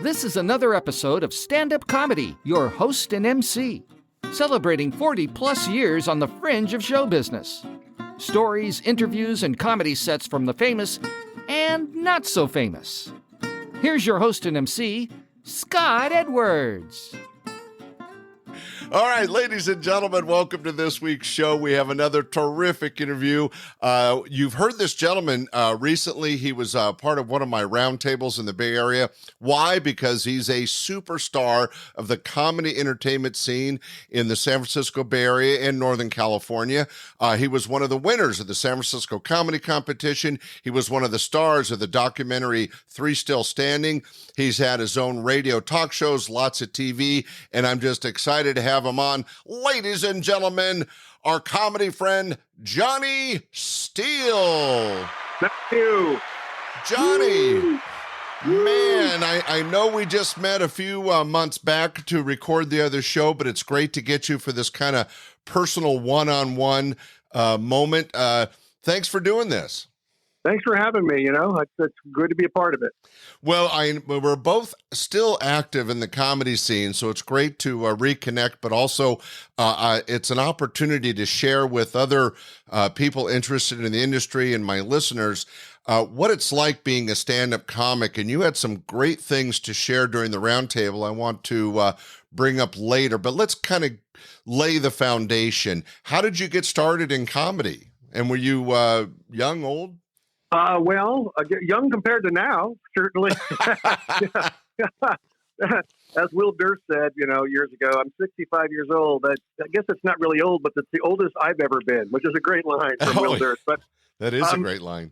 This is another episode of Standup Comedy, your host and MC, celebrating 40-plus years on the fringe of show business. Stories, interviews, and comedy sets from the famous and not so famous. Here's your host and MC, Scott Edwards. All right, ladies and gentlemen, welcome to this week's show. We have another terrific interview. You've heard this gentleman recently. He was part of one of my roundtables in the Bay Area. Why? Because he's a superstar of the comedy entertainment scene in the San Francisco Bay Area and Northern California. He was one of the winners of the San Francisco Comedy Competition. He was one of the stars of the documentary Three Still Standing. He's had his own radio talk shows, lots of TV, and I'm just excited to have him on. Ladies and gentlemen, our comedy friend, Johnny Steele. Thank you. Johnny, man, I know we just met a few months back to record the other show, but it's great to get you for this kind of personal one-on-one moment. Thanks for doing this. Thanks for having me. You know, it's good to be a part of it. Well, we're both still active in the comedy scene, so it's great to reconnect, but also it's an opportunity to share with other people interested in the industry and my listeners what it's like being a stand-up comic. And you had some great things to share during the roundtable I want to bring up later, but let's kind of lay the foundation. How did you get started in comedy? And were you young, old? Young compared to now, certainly. As Will Durst said, years ago, I'm 65 years old. I guess it's not really old, but it's the oldest I've ever been, which is a great line from Will Durst. But that is a great line.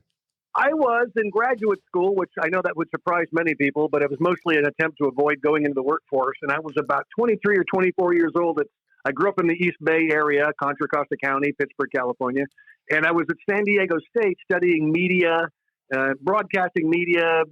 I was in graduate school, which I know that would surprise many people, but it was mostly an attempt to avoid going into the workforce. And I was about 23 or 24 years old. I grew up in the East Bay area, Contra Costa County, Pittsburgh, California. And I was at San Diego State studying media, broadcasting media,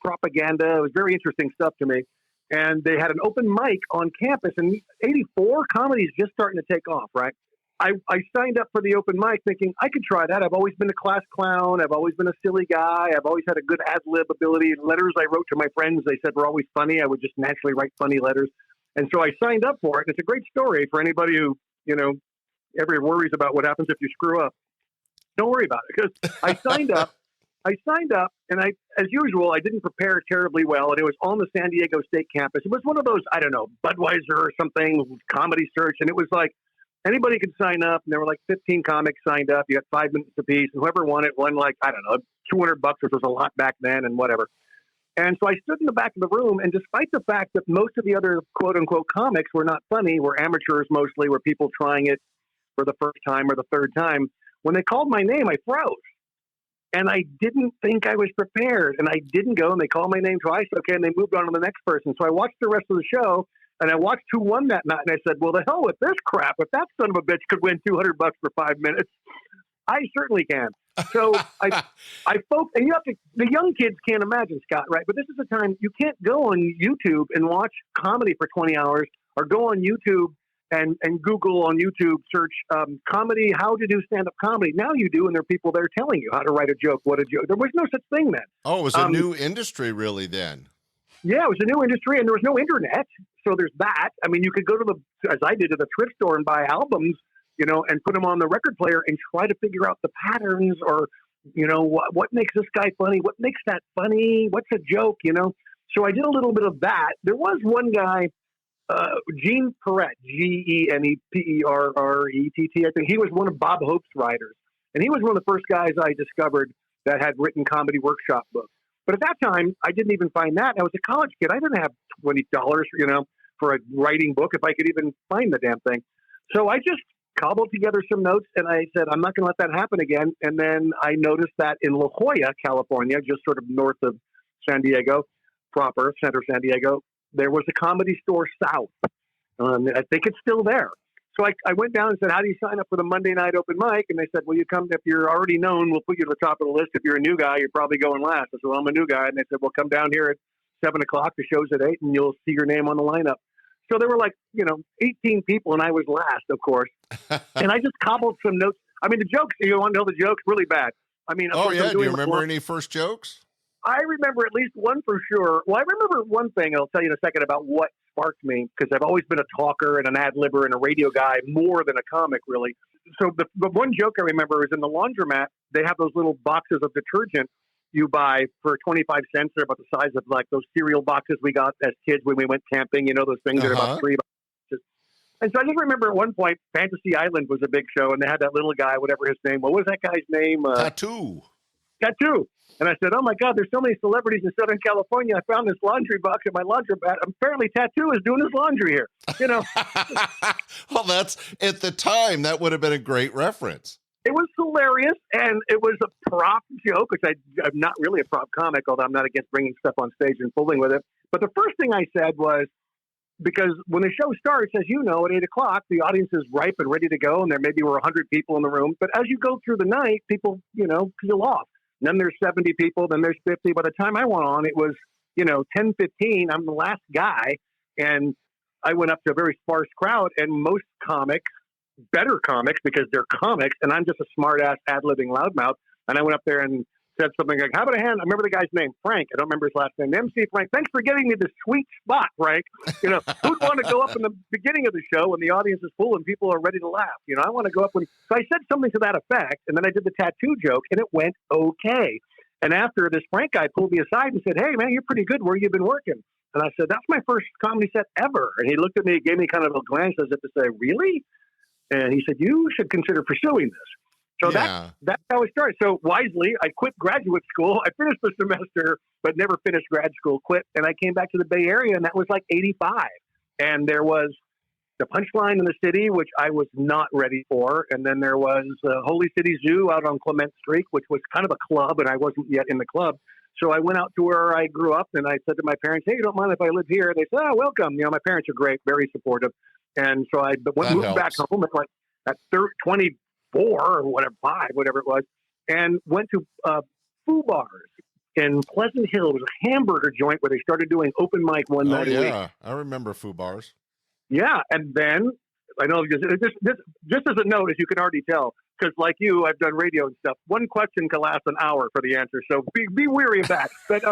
propaganda. It was very interesting stuff to me. And they had an open mic on campus. And 84, comedy is just starting to take off, right? I signed up for the open mic thinking I could try that. I've always been a class clown. I've always been a silly guy. I've always had a good ad-lib ability. Letters I wrote to my friends, they said were always funny. I would just naturally write funny letters. And so I signed up for it. And it's a great story for anybody who, ever worries about what happens if you screw up. Don't worry about it, because I signed up. And as usual, I didn't prepare terribly well, and it was on the San Diego State campus. It was one of those, I don't know, Budweiser or something, comedy search, and it was like anybody could sign up, and there were like 15 comics signed up. You got 5 minutes apiece, and whoever won it won like, I don't know, $200, which was a lot back then, and whatever. And so I stood in the back of the room, and despite the fact that most of the other quote-unquote comics were not funny, were amateurs mostly, were people trying it for the first time or the third time, when they called my name, I froze. And I didn't think I was prepared. And I didn't go, and they called my name twice. Okay, and they moved on to the next person. So I watched the rest of the show, and I watched who won that night, and I said, well, the hell with this crap. If that son of a bitch could win $200 for 5 minutes, I certainly can. So I spoke, and the young kids can't imagine, Scott, right? But this is a time you can't go on YouTube and watch comedy for 20 hours, or go on YouTube and Google on YouTube, search comedy, how to do stand-up comedy. Now you do, and there are people there telling you how to write a joke, what a joke. There was no such thing then. Oh, it was a new industry really then. Yeah, it was a new industry, and there was no internet. So there's that. I mean, you could go to as I did, to the thrift store and buy albums, and put them on the record player and try to figure out the patterns, or, what makes this guy funny? What makes that funny? What's a joke, So I did a little bit of that. There was one guy, Gene Perrett, Geneperrett, I think. He was one of Bob Hope's writers. And he was one of the first guys I discovered that had written comedy workshop books. But at that time, I didn't even find that. I was a college kid. I didn't have $20, for a writing book, if I could even find the damn thing. So I just cobbled together some notes, and I said, I'm not going to let that happen again. And then I noticed that in La Jolla, California, just sort of north of San Diego, proper, center San Diego, there was a Comedy Store South. I think it's still there. So I went down and said, how do you sign up for the Monday night open mic? And they said, well, you come, if you're already known, we'll put you at the top of the list. If you're a new guy, you're probably going last. I said, well, I'm a new guy. And they said, well, come down here at 7 o'clock. The show's at 8, and you'll see your name on the lineup. So there were 18 people, and I was last, of course. And I just cobbled some notes. I mean, the jokes, you want to know the jokes? Really bad. I mean, oh, yeah. Do you remember any first jokes? I remember at least one for sure. Well, I remember one thing. I'll tell you in a second about what sparked me, because I've always been a talker and an ad-libber and a radio guy more than a comic, really. So the one joke I remember is in the laundromat, they have those little boxes of detergent you buy for 25 cents. They're about the size of like those cereal boxes we got as kids when we went camping. You know, those things that are about $3. And so I just remember at one point, Fantasy Island was a big show, and they had that little guy, whatever his name. What was that guy's name? Tattoo. And I said, oh, my God, there's so many celebrities in Southern California. I found this laundry box at my laundromat. Apparently, Tattoo is doing his laundry here. You know. Well, that's, at the time, that would have been a great reference. It was hilarious, and it was a prop joke, which I'm not really a prop comic, although I'm not against bringing stuff on stage and fooling with it. But the first thing I said was, because when the show starts, as you know, at 8 o'clock, the audience is ripe and ready to go, and there maybe were 100 people in the room. But as you go through the night, people, peel off. And then there's 70 people, then there's 50. By the time I went on, it was, 10, 15. I'm the last guy, and I went up to a very sparse crowd, and most comics, better comics, because they're comics, and I'm just a smart-ass ad-libbing loudmouth, and I went up there and said something like, how about a hand? I remember the guy's name, Frank. I don't remember his last name. MC Frank. Thanks for getting me this sweet spot, Frank. Who'd want to go up in the beginning of the show when the audience is full and people are ready to laugh? I want to go up when. So I said something to that effect, and then I did the tattoo joke, and it went okay. And after, this Frank guy pulled me aside and said, hey, man, you're pretty good. Where you been working? And I said, that's my first comedy set ever. And he looked at me, gave me kind of a glance as if to say, really? And he said, you should consider pursuing this. So that's how it started. So wisely, I quit graduate school. I finished the semester, but never finished grad school, quit. And I came back to the Bay Area, and that was like 85. And there was the Punchline in the city, which I was not ready for. And then there was Holy City Zoo out on Clement Street, which was kind of a club, and I wasn't yet in the club. So I went out to where I grew up, and I said to my parents, hey, you don't mind if I live here? They said, oh, welcome. My parents are great, very supportive. And so I moved back home at 24 or whatever, 5, whatever it was, and went to Foo Bars in Pleasant Hill. It was a hamburger joint where they started doing open mic one night a week. Yeah, I remember Foo Bars. Yeah, and then, I know, just as a note, as you can already tell, because like you, I've done radio and stuff, one question can last an hour for the answer, so be weary of that. But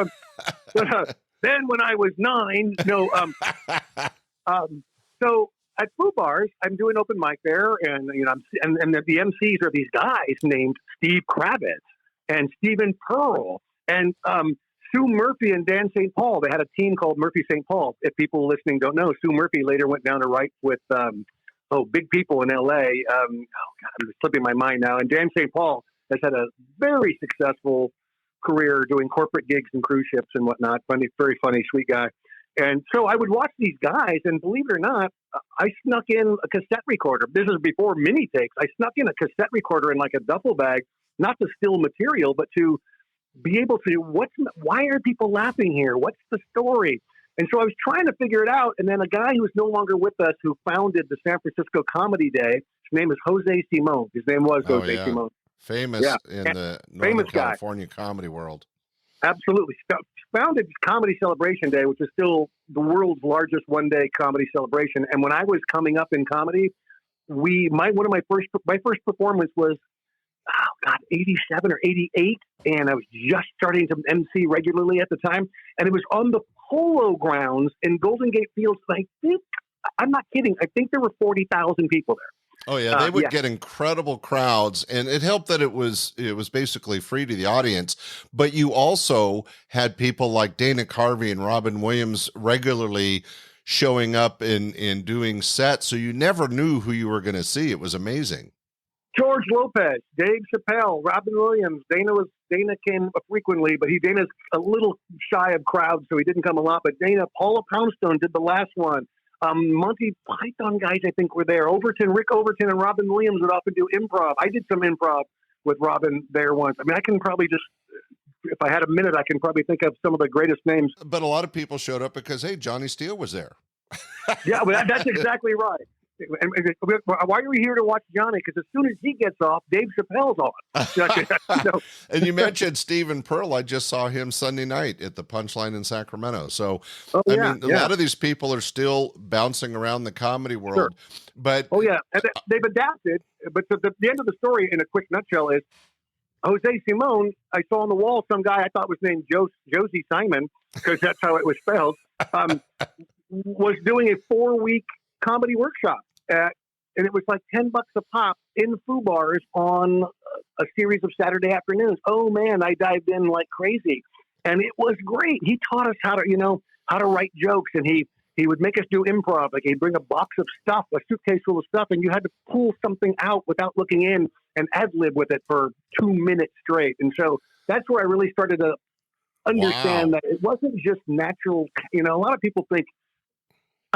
then when I was 9, so at Foo Bars, I'm doing open mic there, and and the MCs are these guys named Steve Kravitz and Stephen Pearl and Sue Murphy and Dan St. Paul. They had a team called Murphy St. Paul. If people listening don't know, Sue Murphy later went down to write with Big People in L.A. I'm slipping my mind now. And Dan St. Paul has had a very successful career doing corporate gigs and cruise ships and whatnot. Very funny, sweet guy. And so I would watch these guys, and believe it or not, I snuck in a cassette recorder. This is before mini tapes. I snuck in a cassette recorder in like a duffel bag, not to steal material, but to be able to, why are people laughing here? What's the story? And so I was trying to figure it out. And then a guy who's no longer with us, who founded the San Francisco Comedy Day, his name is Jose Simon. His name was Jose Simon. Famous in the Northern California comedy world. Absolutely. Founded Comedy Celebration Day, which is still the world's largest one-day comedy celebration. And when I was coming up in comedy, my first performance was 87 or 88, and I was just starting to MC regularly at the time, and it was on the Polo Grounds in Golden Gate Fields. I'm not kidding. I think there were 40,000 people there. Oh yeah, they would get incredible crowds, and it helped that it was basically free to the audience. But you also had people like Dana Carvey and Robin Williams regularly showing up and doing sets, so you never knew who you were going to see. It was amazing. George Lopez, Dave Chappelle, Robin Williams. Dana came frequently, but Dana's a little shy of crowds, so he didn't come a lot. But Paula Poundstone did the last one. Monty Python guys, I think, were there. Rick Overton and Robin Williams would often do improv. I did some improv with Robin there once. I mean, I can probably if I had a minute, I can probably think of some of the greatest names. But a lot of people showed up because, hey, Johnny Steele was there. Yeah, well, that's exactly right. And why are we here to watch Johnny? Because as soon as he gets off, Dave Chappelle's on. And you mentioned Stephen Pearl. I just saw him Sunday night at the Punchline in Sacramento. So, a lot of these people are still bouncing around the comedy world. Sure. But and they've adapted. But the end of the story, in a quick nutshell, is Jose Simone, I saw on the wall some guy I thought was named Josie Simon, because that's how it was spelled, was doing a 4-week comedy workshop and it was like $10 a pop in Foo Bars on a series of Saturday afternoons. Oh man, I dived in like crazy, and it was great. He taught us how to write jokes, and he would make us do improv. Like he'd bring a box of stuff, a suitcase full of stuff, and you had to pull something out without looking in and ad-lib with it for 2 minutes straight. And so that's where I really started to understand that it wasn't just natural. A lot of people think,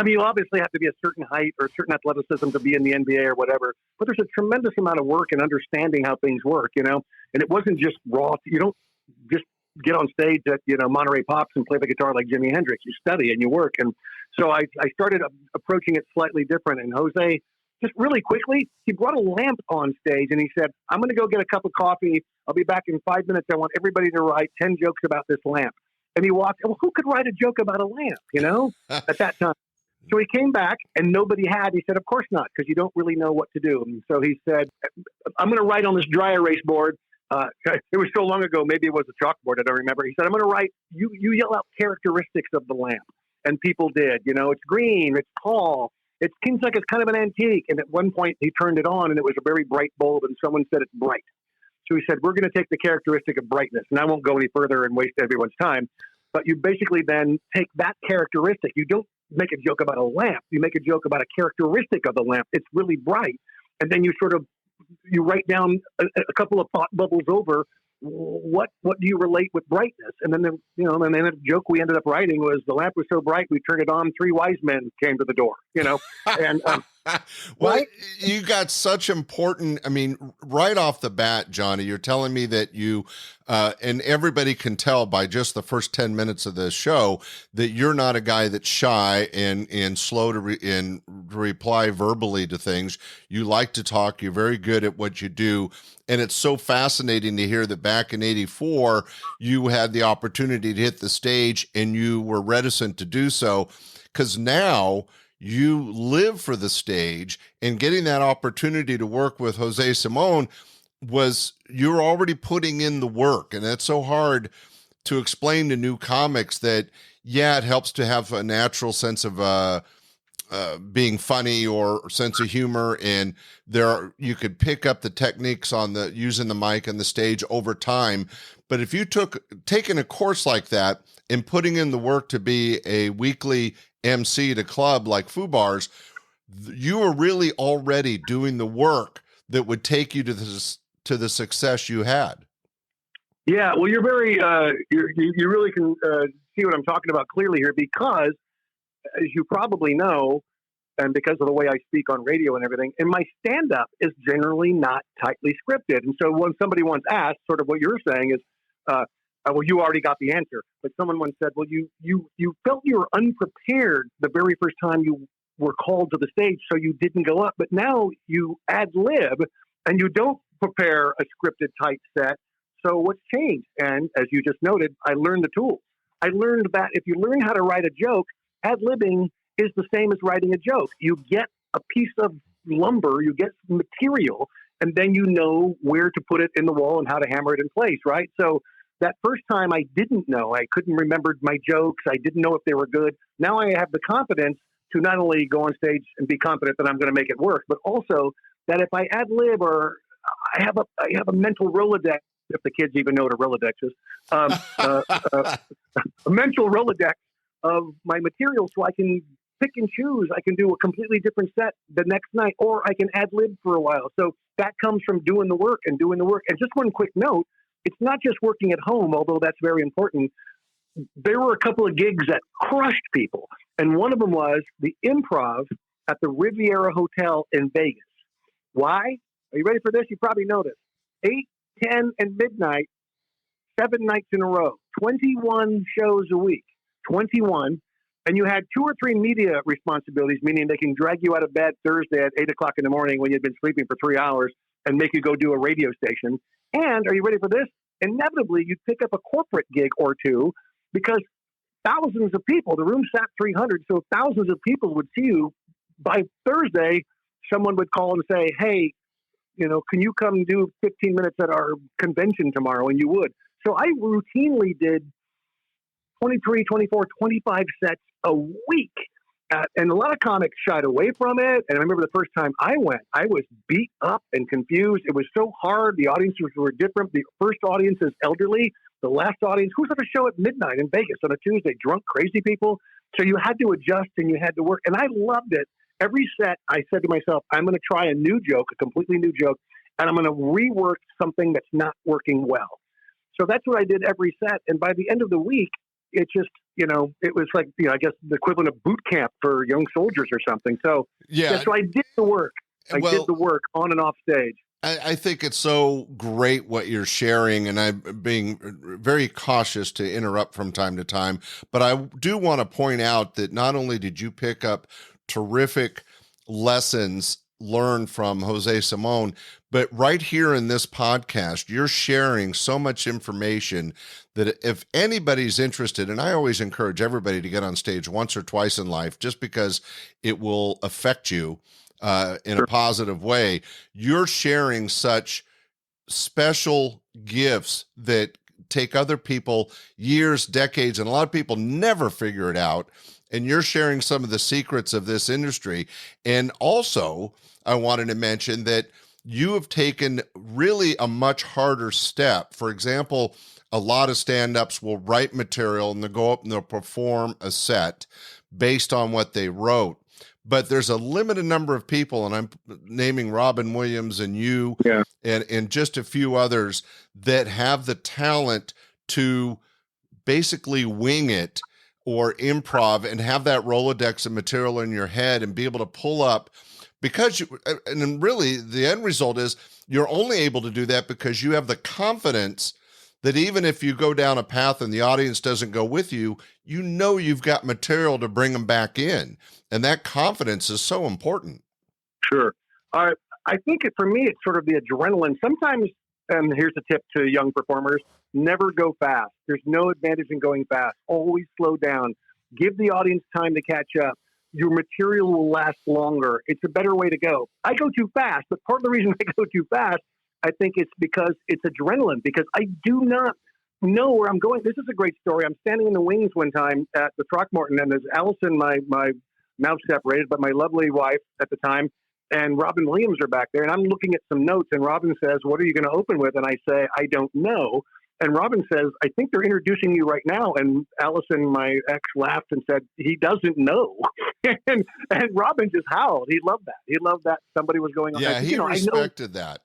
you obviously have to be a certain height or a certain athleticism to be in the NBA or whatever, but there's a tremendous amount of work in understanding how things work, and it wasn't just raw. You don't just get on stage at, Monterey Pops and play the guitar like Jimi Hendrix. You study and you work. And so I started approaching it slightly different. And Jose, just really quickly, he brought a lamp on stage and he said, I'm going to go get a cup of coffee. I'll be back in 5 minutes. I want everybody to write 10 jokes about this lamp. And he walked, well, who could write a joke about a lamp, at that time? So he came back and nobody had. He said, of course not, because you don't really know what to do. And so he said, I'm going to write on this dry erase board. It was so long ago, maybe it was a chalkboard, I don't remember. He said, I'm going to write, you yell out characteristics of the lamp. And people did. It's green, it's tall, it seems like it's kind of an antique. And at one point he turned it on and it was a very bright bulb and someone said it's bright. So he said, we're going to take the characteristic of brightness. And I won't go any further and waste everyone's time. But you basically then take that characteristic. You don't make a joke about a lamp. You make a joke about a characteristic of the lamp. It's really bright. And then you you write down a couple of thought bubbles over what do you relate with brightness? And then the joke we ended up writing was the lamp was so bright we turned it on, 3 wise men came to the door. And well, right? You got such important. Right off the bat, Johnny, you're telling me that you and everybody can tell by just the first 10 minutes of the show that you're not a guy that's shy and slow to reply verbally to things. You like to talk. You're very good at what you do. And it's so fascinating to hear that back in '84, you had the opportunity to hit the stage and you were reticent to do so, because now you live for the stage, and getting that opportunity to work with Jose Simone you're already putting in the work. And that's so hard to explain to new comics that, it helps to have a natural sense of being funny or sense of humor. And you could pick up the techniques on using the mic and the stage over time. But if you taking a course like that and putting in the work to be a weekly MC at a club like Foo Bars, you are really already doing the work that would take you to the success you had. Yeah, well, you're very, you really can see what I'm talking about clearly here, because as you probably know, and because of the way I speak on radio and everything, and my stand-up is generally not tightly scripted. And so when somebody once asked, sort of what you're saying is, well, you already got the answer. But someone once said, well, you felt you were unprepared the very first time you were called to the stage, so you didn't go up. But now you ad-lib, and you don't prepare a scripted tight set. So what's changed? And as you just noted, I learned the tools. I learned that if you learn how to write a joke, ad-libbing is the same as writing a joke. You get a piece of lumber, you get material, and then you know where to put it in the wall and how to hammer it in place, right? So that first time I didn't know. I couldn't remember my jokes. I didn't know if they were good. Now I have the confidence to not only go on stage and be confident that I'm going to make it work, but also that if I ad-lib or I have a mental Rolodex, if the kids even know what a Rolodex is, a mental Rolodex of my material, so I can pick and choose. I can do a completely different set the next night, or I can ad-lib for a while. So that comes from doing the work. And just one quick note, it's not just working at home, although that's very important. There were a couple of gigs that crushed people. And one of them was the Improv at the Riviera Hotel in Vegas. Why? Are you ready for this? You probably know this. 8, 10, and midnight, 7 nights in a row, 21 shows a week, 21. And you had 2 or 3 media responsibilities, meaning they can drag you out of bed Thursday at 8 o'clock in the morning when you've been sleeping for 3 hours and make you go do a radio station. And are you ready for this? Inevitably, you'd pick up a corporate gig or two, because thousands of people, the room sat 300, so thousands of people would see you. By Thursday, someone would call and say, hey, can you come do 15 minutes at our convention tomorrow? And you would. So I routinely did 23, 24, 25 sets a week. And a lot of comics shied away from it. And I remember the first time I went, I was beat up and confused. It was so hard. The audiences were different. The first audience is elderly. The last audience, who's at a show at midnight in Vegas on a Tuesday? Drunk, crazy people. So you had to adjust and you had to work. And I loved it. Every set, I said to myself, I'm going to try a new joke, a completely new joke, and I'm going to rework something that's not working well. So that's what I did every set. And by the end of the week, it just, it was like, I guess the equivalent of boot camp for young soldiers or something. So, so I did the work. I did the work on and off stage. I think it's so great what you're sharing, and I'm being very cautious to interrupt from time to time. But I do want to point out that not only did you pick up terrific lessons learned from Jose Simon, but right here in this podcast, you're sharing so much information that if anybody's interested, and I always encourage everybody to get on stage once or twice in life, just because it will affect you in a positive way. You're sharing such special gifts that take other people years, decades, and a lot of people never figure it out. And you're sharing some of the secrets of this industry. And also, I wanted to mention that you have taken really a much harder step. For example, a lot of stand-ups will write material and they'll go up and they'll perform a set based on what they wrote. But there's a limited number of people, and I'm naming Robin Williams and you and just a few others that have the talent to basically wing it or improv and have that Rolodex of material in your head and be able to pull up because and really the end result is you're only able to do that because you have the confidence that even if you go down a path and the audience doesn't go with you, you've got material to bring them back in. And that confidence is so important. Sure. I think for me, it's sort of the adrenaline. Sometimes, and here's a tip to young performers, never go fast. There's no advantage in going fast. Always slow down. Give the audience time to catch up. Your material will last longer. It's a better way to go. I go too fast, but part of the reason I go too fast, I think it's because it's adrenaline, because I do not know where I'm going. This is a great story. I'm standing in the wings one time at the Throckmorton, and there's Allison, my now separated, but my lovely wife at the time, and Robin Williams are back there, and I'm looking at some notes, and Robin says, "What are you going to open with?" And I say, "I don't know." And Robin says, "I think they're introducing you right now." And Allison, my ex, laughed and said, "He doesn't know." and Robin just howled. He loved that. He loved that somebody was going on. Yeah, he respected that.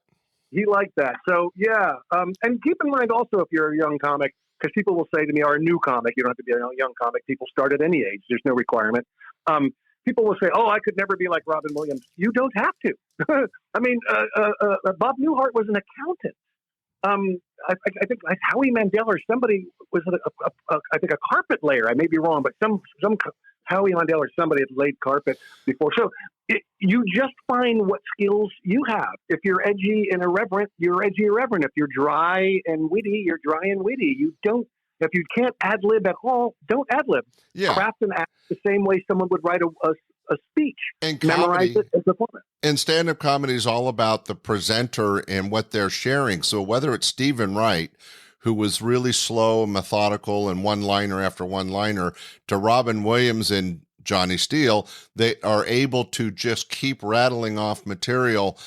He liked that. So, yeah. And keep in mind also, if you're a young comic, because people will say to me, or a new comic, you don't have to be a young comic. People start at any age. There's no requirement. People will say, "Oh, I could never be like Robin Williams." You don't have to. I mean, Bob Newhart was an accountant. I think Howie Mandel or somebody was I think a carpet layer. I may be wrong, but some Howie Mandel or somebody had laid carpet before. So you just find what skills you have. If you're edgy and irreverent, you're edgy and irreverent. If you're dry and witty, you're dry and witty. If you can't ad lib at all, don't ad lib. Yeah. Craft an act the same way someone would write a speech. And memorize it and perform it. And stand-up comedy is all about the presenter and what they're sharing. So whether it's Stephen Wright, who was really slow and methodical and one-liner after one-liner, to Robin Williams and Johnny Steele, they are able to just keep rattling off material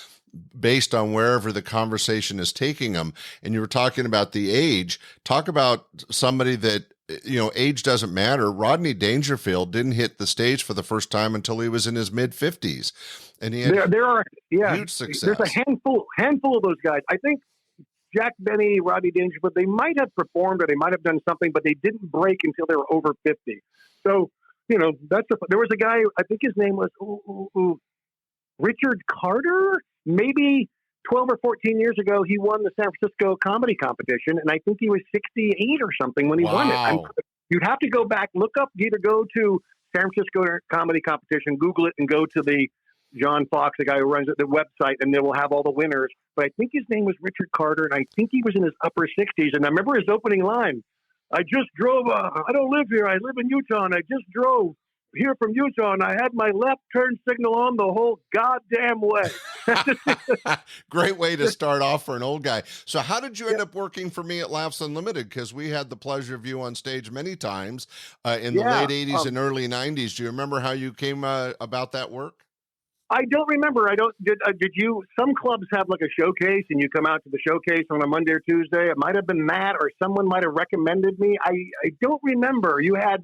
based on wherever the conversation is taking them. And you were talking about the age. Talk about somebody that, age doesn't matter. Rodney Dangerfield didn't hit the stage for the first time until he was in his mid-50s. And he had huge success. There's a handful of those guys. I think Jack Benny, Rodney Dangerfield, they might have performed or they might have done something, but they didn't break until they were over 50. So, there was a guy, I think his name was Richard Carter. Maybe 12 or 14 years ago, he won the San Francisco comedy competition, and I think he was 68 or something when he won it. You'd have to go back, look up, either go to San Francisco comedy competition, Google it, and go to the John Fox, the guy who runs the website, and they will have all the winners. But I think his name was Richard Carter, and I think he was in his upper 60s. And I remember his opening line, "I just drove, I don't live here, I live in Utah, and I just drove here from Utah, and I had my left turn signal on the whole goddamn way." Great way to start off for an old guy. So how did you end up working for me at Laughs Unlimited? Because we had the pleasure of you on stage many times in the late 80s and early 90s. Do you remember how you came about that work? I don't remember. Did you? Some clubs have like a showcase, and you come out to the showcase on a Monday or Tuesday. It might have been that, or someone might have recommended me. I don't remember. You had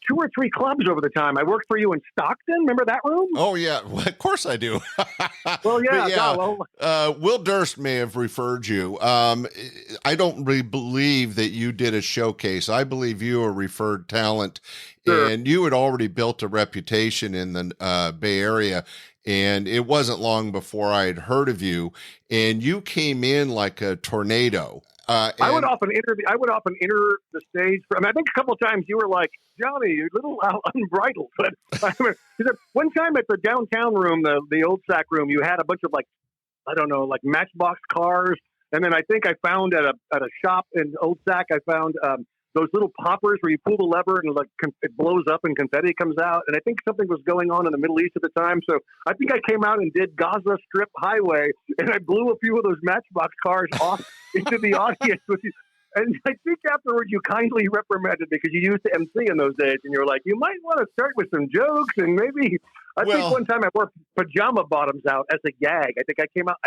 2 or 3 clubs over the time. I worked for you in Stockton. Remember that room? Oh yeah, well, of course I do. Well, yeah. Will Durst may have referred you. I don't really believe that you did a showcase. I believe you were referred talent, Sure. and you had already built a reputation in the Bay Area. And it wasn't long before I had heard of you, and you came in like a tornado. I would often enter the stage. I think a couple of times you were like, Johnny, you're a little unbridled. But I remember, one time at the downtown room, the old sack room, you had a bunch of like Matchbox cars. And then I think I found at a shop in Old Sack, I found those little poppers where you pull the lever and it blows up and confetti comes out. And I think something was going on in the Middle East at the time. So I think I came out and did Gaza Strip Highway, and I blew a few of those Matchbox cars off into the audience. And I think afterwards you kindly reprimanded me because you used to MC in those days, and you were like, you might want to start with some jokes and maybe. I think one time I wore pajama bottoms out as a gag. I think I came out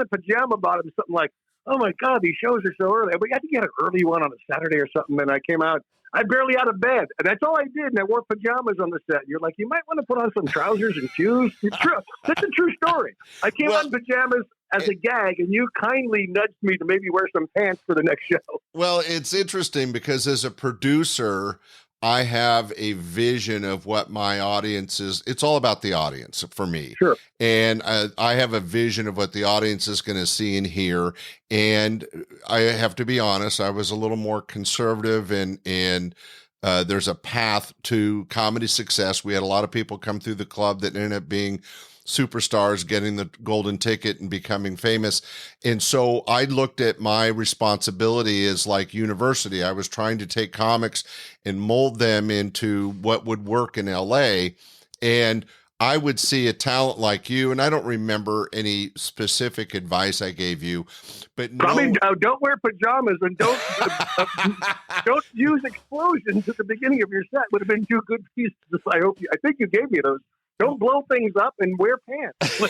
in pajama bottoms, something like, oh my God, these shows are so early. I think you had an early one on a Saturday or something, and I came out. I'm barely out of bed, and that's all I did. And I wore pajamas on the set. You're like, you might want to put on some trousers and shoes. It's true. That's a true story. I came out in pajamas as a gag, and you kindly nudged me to maybe wear some pants for the next show. Well, it's interesting because as a producer, I have a vision of what my audience is. It's all about the audience for me. Sure. And I have a vision of what the audience is going to see and hear. And I have to be honest, I was a little more conservative and there's a path to comedy success. We had a lot of people come through the club that ended up being superstars, getting the golden ticket and becoming famous. And so I looked at my responsibility as like university. I was trying to take comics and mold them into what would work in LA. And I would see a talent like you, and I don't remember any specific advice I gave you, but probably don't wear pajamas and don't use explosions at the beginning of your set. Would have been 2 good pieces. I think you gave me those. Don't blow things up and wear pants.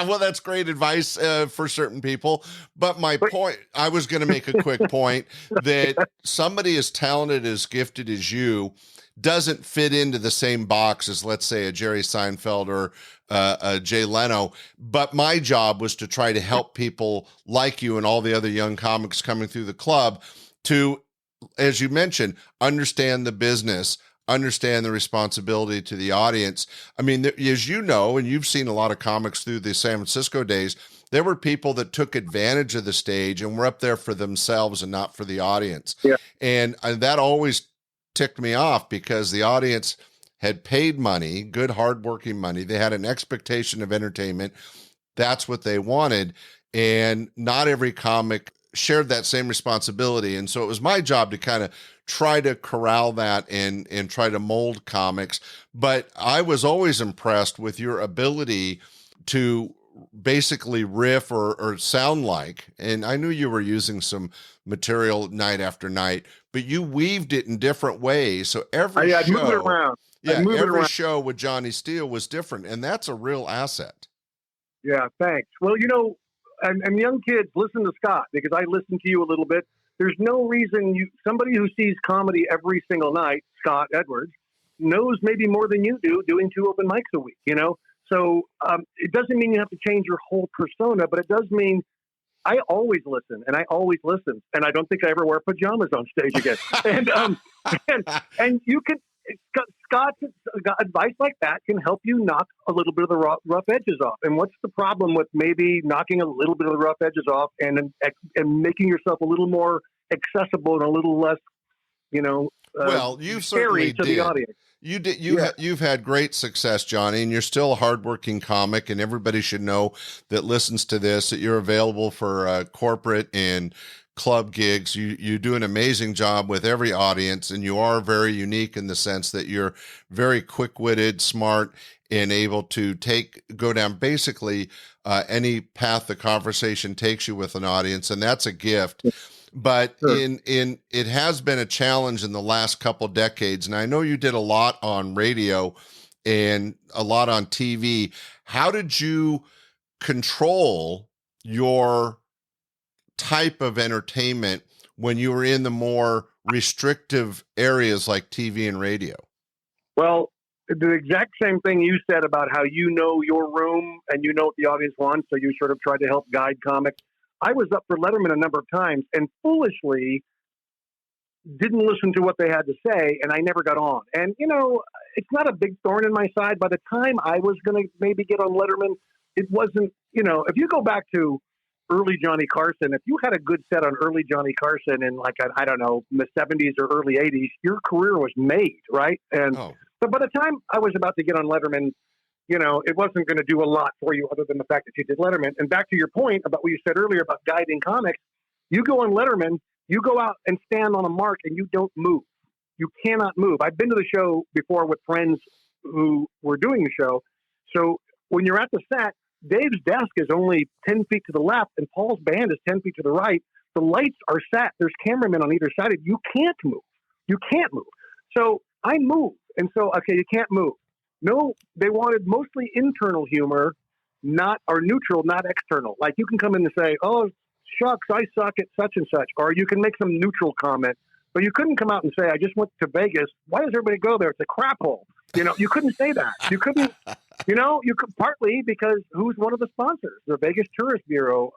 Well, that's great advice for certain people. But my point, I was going to make a quick point that somebody as talented, as gifted as you doesn't fit into the same box as, let's say, a Jerry Seinfeld or a Jay Leno. But my job was to try to help people like you and all the other young comics coming through the club to, as you mentioned, understand the business, understand the responsibility to the audience. I mean, as you know, and you've seen a lot of comics through the San Francisco days, there were people that took advantage of the stage and were up there for themselves and not for the audience. Yeah. And that always ticked me off because the audience had paid money, good, hardworking money. They had an expectation of entertainment. That's what they wanted. And not every comic shared that same responsibility. And so it was my job to kind of try to corral that and try to mold comics. But I was always impressed with your ability to basically riff or sound like, and I knew you were using some material night after night, but you weaved it in different ways. So every I'd move it around. Every show with Johnny Steele was different, and that's a real asset. Yeah, thanks. Well, and young kids, listen to Scott, because I listen to you a little bit. There's no reason somebody who sees comedy every single night, Scott Edwards, knows maybe more than you do doing 2 open mics a week, So it doesn't mean you have to change your whole persona, but it does mean I always listen, and I always listen, and I don't think I ever wear pajamas on stage again. and you can, Scott's advice like that can help you knock a little bit of the rough edges off. And what's the problem with maybe knocking a little bit of the rough edges off and making yourself a little more accessible and a little less, well, you certainly to did. The audience. You did. You've had great success, Johnny, and you're still a hardworking comic. And everybody should know that listens to this that you're available for corporate and club gigs. You do an amazing job with every audience, and you are very unique in the sense that you're very quick-witted, smart, and able to go down basically any path the conversation takes you with an audience, and that's a gift. But Sure. it has been a challenge in the last couple decades, and I know you did a lot on radio and a lot on TV. How did you control your type of entertainment when you were in the more restrictive areas like TV and radio? Well, the exact same thing you said about how you know your room and you know what the audience wants, so you sort of tried to help guide comics. I was up for Letterman a number of times and foolishly didn't listen to what they had to say, and I never got on. And, it's not a big thorn in my side. By the time I was going to maybe get on Letterman, it wasn't, if you go back to early Johnny Carson, if you had a good set on early Johnny Carson in I don't know, in the 70s or early 80s, your career was made, right? And But by the time I was about to get on Letterman, it wasn't going to do a lot for you other than the fact that you did Letterman. And back to your point about what you said earlier about guiding comics, you go on Letterman, you go out and stand on a mark and you don't move. You cannot move. I've been to the show before with friends who were doing the show. So when you're at the set, Dave's desk is only 10 feet to the left and Paul's band is 10 feet to the right. The lights are set. There's cameramen on either side. You can't move. You can't move. So I move. And so, okay, you can't move. No, they wanted mostly internal humor, or neutral, not external. Like you can come in and say, oh, shucks, I suck at such and such. Or you can make some neutral comment. But you couldn't come out and say, I just went to Vegas. Why does everybody go there? It's a crap hole. You couldn't say that. You couldn't, you could partly because who's one of the sponsors? The Vegas Tourist Bureau.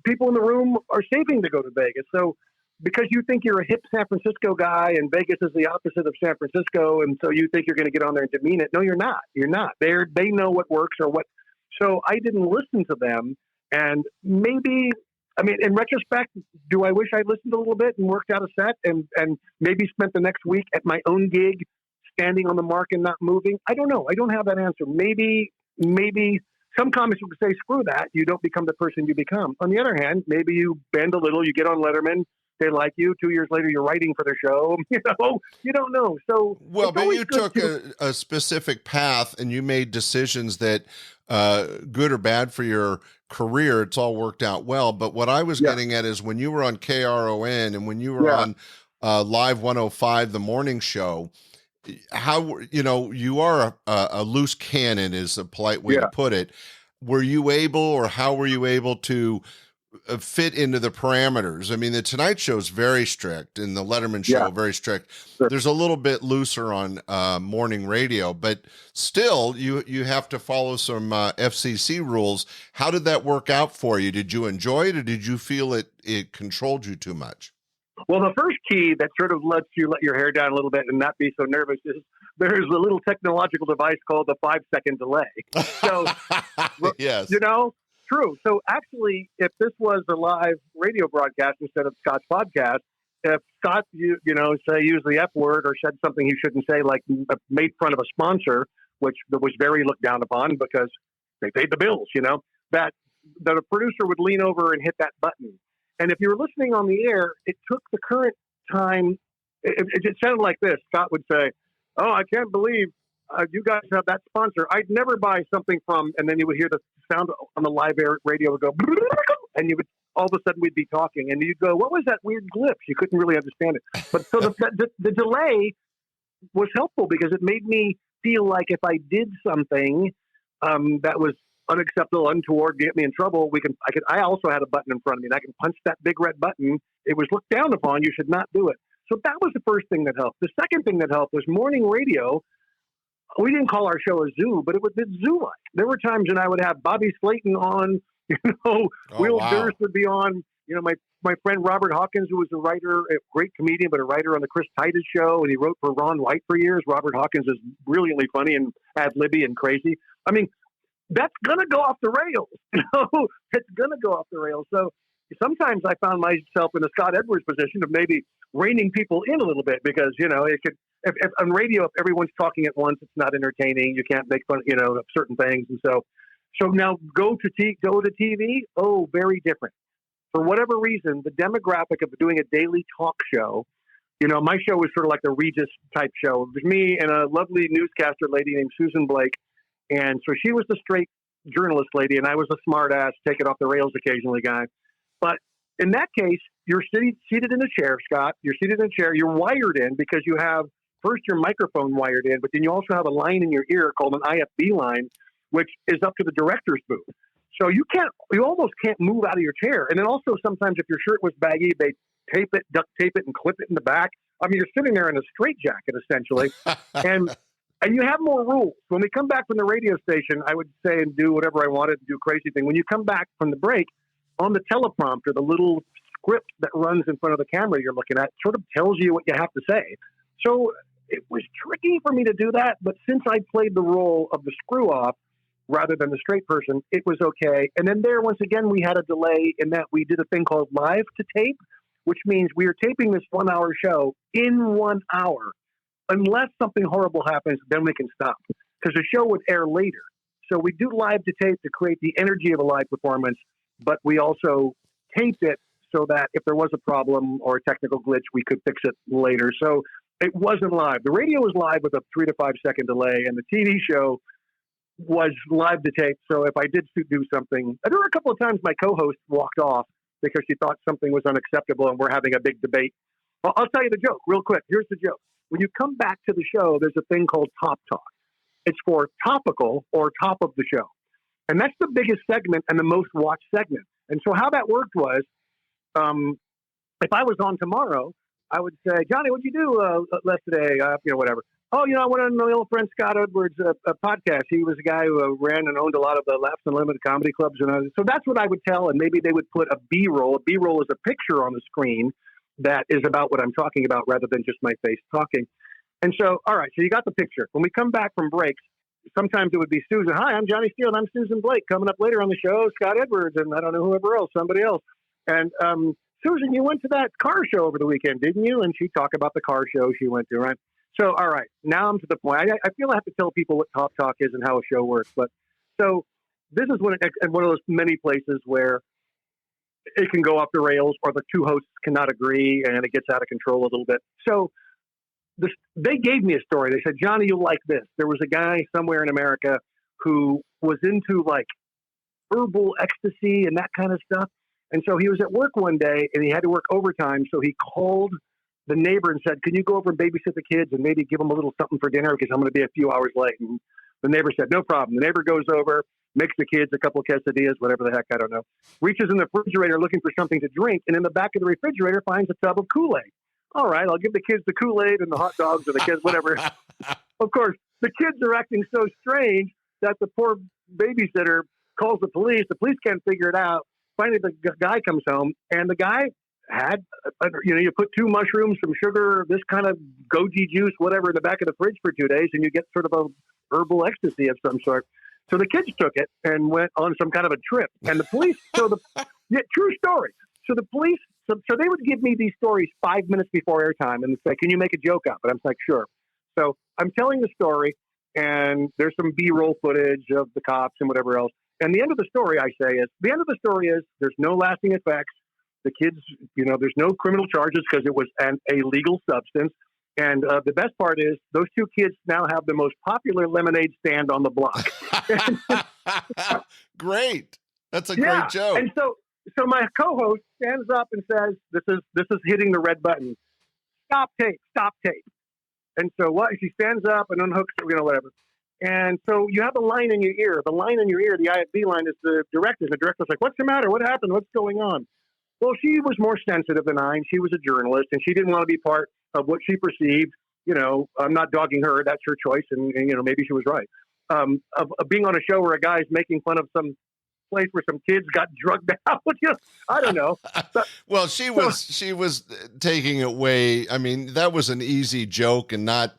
People in the room are saving to go to Vegas. So because you think you're a hip San Francisco guy and Vegas is the opposite of San Francisco, and so you think you're going to get on there and demean it. No, you're not. You're not. They know what works or what. So I didn't listen to them. And maybe, in retrospect, do I wish I'd listened a little bit and worked out a set and maybe spent the next week at my own gig standing on the mark and not moving? I don't know. I don't have that answer. Maybe some comics would say, screw that. You don't become the person you become. On the other hand, maybe you bend a little, you get on Letterman, they like you. 2 years later, you're writing for their show. You don't know. So, well, but you took a specific path and you made decisions that, good or bad for your career, it's all worked out well. But what I was getting at is when you were on KRON and when you were on Live 105, the morning show, how, you are a loose cannon is a polite way to put it. Were you able, or how were you able to fit into the parameters? The Tonight Show is very strict and the Letterman Show very strict. Sure. There's a little bit looser on morning radio, but still you have to follow some FCC rules. How did that work out for you? Did you enjoy it, or did you feel it controlled you too much? Well, the first key that sort of lets you let your hair down a little bit and not be so nervous is there's a little technological device called the 5-second delay. So, yes. True. So actually, if this was a live radio broadcast instead of Scott's podcast, if Scott, say use the F word or said something he shouldn't say, like made fun of a sponsor, which was very looked down upon because they paid the bills, that the producer would lean over and hit that button. And if you were listening on the air, it took the current time. It sounded like this. Scott would say, oh, I can't believe you guys have that sponsor. I'd never buy something from, and then you would hear the sound on the live air radio would go, and you would, all of a sudden we'd be talking and you'd go, what was that weird glitch? You couldn't really understand it. But so the delay was helpful because it made me feel like if I did something that was unacceptable, untoward, get me in trouble, I also had a button in front of me and I can punch that big red button. It was looked down upon. You should not do it. So that was the first thing that helped. The second thing that helped was morning radio. We didn't call our show a zoo, but it was zoo-like. There were times when I would have Bobby Slayton on, Will Durst would be on, my friend Robert Hawkins, who was a writer, a great comedian, but a writer on the Chris Titus show, and he wrote for Ron White for years. Robert Hawkins is brilliantly funny and ad-libby and crazy. That's going to go off the rails. It's going to go off the rails. So sometimes I found myself in the Scott Edwards position of maybe reining people in a little bit because, it could, if on radio, if everyone's talking at once, it's not entertaining. You can't make fun, of certain things. And so now go to TV. Oh, very different. for whatever reason, the demographic of doing a daily talk show, my show was sort of like the Regis type show. It was me and a lovely newscaster lady named Susan Blake. And so she was the straight journalist lady, and I was a smart ass, take it off the rails occasionally guy. But in that case, you're seated in a chair, Scott. You're seated in a chair. You're wired in because you have first your microphone wired in, but then you also have a line in your ear called an IFB line, which is up to the director's booth. So you almost can't move out of your chair. And then also sometimes if your shirt was baggy, they tape it, duct tape it, and clip it in the back. I mean, you're sitting there in a straitjacket essentially, and you have more rules. When we come back from the radio station, I would say and do whatever I wanted to do, crazy thing. When you come back from the break, on the teleprompter, the little script that runs in front of the camera you're looking at sort of tells you what you have to say. So it was tricky for me to do that, but since I played the role of the screw off rather than the straight person, it was okay. And then once again, we had a delay in that we did a thing called live to tape, which means we are taping this 1 hour show in 1 hour. Unless something horrible happens, then we can stop because the show would air later. So we do live to tape to create the energy of a live performance, but we also taped it so that if there was a problem or a technical glitch, we could fix it later. So it wasn't live. The radio was live with a 3 to 5 second delay, and the TV show was live to tape. So if I did do something, there were a couple of times my co-host walked off because she thought something was unacceptable and we're having a big debate. Well, I'll tell you the joke real quick. Here's the joke. When you come back to the show, there's a thing called Top Talk. It's for topical or top of the show. And that's the biggest segment and the most watched segment. And so how that worked was, if I was on tomorrow, I would say, Johnny, what'd you do last today? Whatever. Oh, I went on my old friend Scott Edwards' podcast. He was a guy who ran and owned a lot of the Laughs Unlimited comedy clubs. So that's what I would tell. And maybe they would put a B-roll. A B-roll is a picture on the screen that is about what I'm talking about rather than just my face talking. And so, all right, so you got the picture. When we come back from breaks, sometimes it would be Susan. Hi, I'm Johnny Steele, and I'm Susan Blake. Coming up later on the show, Scott Edwards, and I don't know whoever else, somebody else. And Susan, you went to that car show over the weekend, didn't you? And she talked about the car show she went to, right? So, all right, now I'm to the point. I feel I have to tell people what Top Talk is and how a show works. But so this is one of those many places where it can go off the rails or the two hosts cannot agree and it gets out of control a little bit. So they gave me a story. They said, Johnny, you'll like this. There was a guy somewhere in America who was into like herbal ecstasy and that kind of stuff. And so he was at work one day and he had to work overtime. So he called the neighbor and said, can you go over and babysit the kids and maybe give them a little something for dinner because I'm going to be a few hours late. And the neighbor said, no problem. The neighbor goes over, makes the kids a couple of quesadillas, whatever the heck, I don't know, reaches in the refrigerator looking for something to drink, and in the back of the refrigerator finds a tub of Kool-Aid. All right, I'll give the kids the Kool-Aid and the hot dogs or the kids, whatever. Of course, the kids are acting so strange that the poor babysitter calls the police. The police can't figure it out. Finally, the guy comes home, and the guy had, you put 2 mushrooms, some sugar, this kind of goji juice, whatever, in the back of the fridge for 2 days, and you get sort of a herbal ecstasy of some sort. So the kids took it and went on some kind of a trip. And the police, true story. So the police, so they would give me these stories 5 minutes before airtime and say, can you make a joke up? And I'm like, sure. So I'm telling the story, and there's some B-roll footage of the cops and whatever else. And the end of the story, is there's no lasting effects. The kids, there's no criminal charges because it was a legal substance. And the best part is those 2 kids now have the most popular lemonade stand on the block. Great. That's a great joke. And so my co-host stands up and says, this is hitting the red button. Stop tape. And so she stands up and unhooks, whatever. And so you have a line in your ear. The line in your ear, the IFB line, is the director. The director's like, what's the matter? What happened? What's going on? Well, she was more sensitive than I, and she was a journalist, and she didn't want to be part of what she perceived. I'm not dogging her. That's her choice, and maybe she was right. Of being on a show where a guy's making fun of some place where some kids got drugged out. I don't know. But, well, she was taking it way. I mean, that was an easy joke and not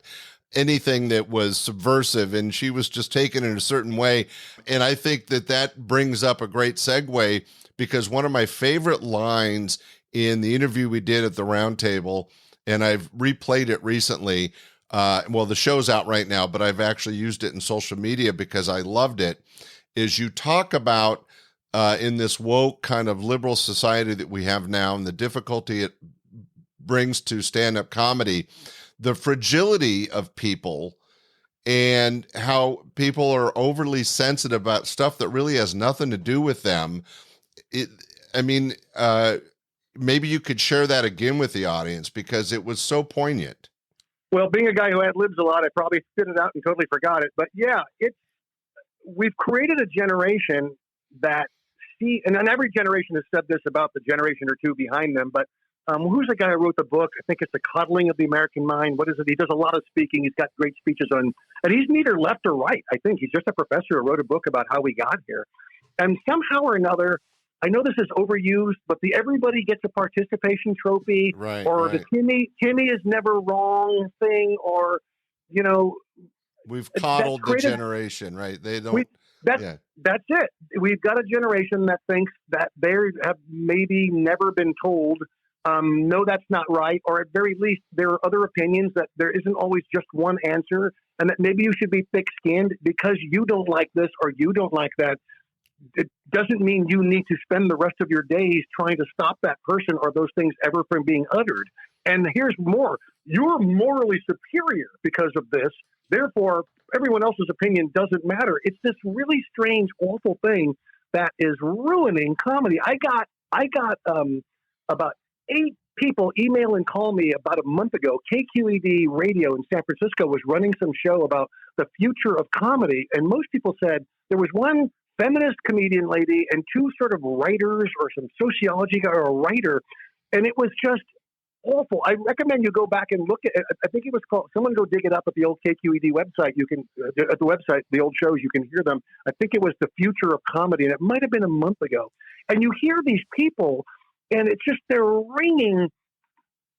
anything that was subversive, and she was just taking it a certain way. And I think that brings up a great segue, because one of my favorite lines in the interview we did at the round table, and I've replayed it recently. The show's out right now, but I've actually used it in social media because I loved it, is you talk about in this woke kind of liberal society that we have now, and the difficulty it brings to stand-up comedy, the fragility of people, and how people are overly sensitive about stuff that really has nothing to do with them. Maybe you could share that again with the audience, because it was so poignant. Well, being a guy who ad-libs a lot, I probably spit it out and totally forgot it. But yeah, we've created a generation that and every generation has said this about the generation or two behind them, but who's the guy who wrote the book? I think it's The Coddling of the American Mind. What is it? He does a lot of speaking. He's got great speeches and he's neither left or right. I think he's just a professor who wrote a book about how we got here. And somehow or another, I know this is overused, but the everybody gets a participation trophy, the Timmy is never wrong thing, or, we've coddled the generation, right? They don't. That's it. We've got a generation that thinks that they have maybe never been told, no, that's not right. Or at very least, there are other opinions, that there isn't always just one answer, and that maybe you should be thick-skinned because you don't like this or you don't like that. It doesn't mean you need to spend the rest of your days trying to stop that person or those things ever from being uttered. And here's more. You're morally superior because of this. Therefore, everyone else's opinion doesn't matter. It's this really strange, awful thing that is ruining comedy. I got about 8 people email and call me about a month ago. KQED Radio in San Francisco was running some show about the future of comedy, and most people said there was one feminist comedian lady and 2 sort of writers or some sociology guy or a writer, and it was just awful. I recommend you go back and look at it. I think it was called, someone go dig it up at the old KQED website. You can, at the website, the old shows, you can hear them. I think it was The Future of Comedy, and it might have been a month ago. And you hear these people, and it's just, they're ringing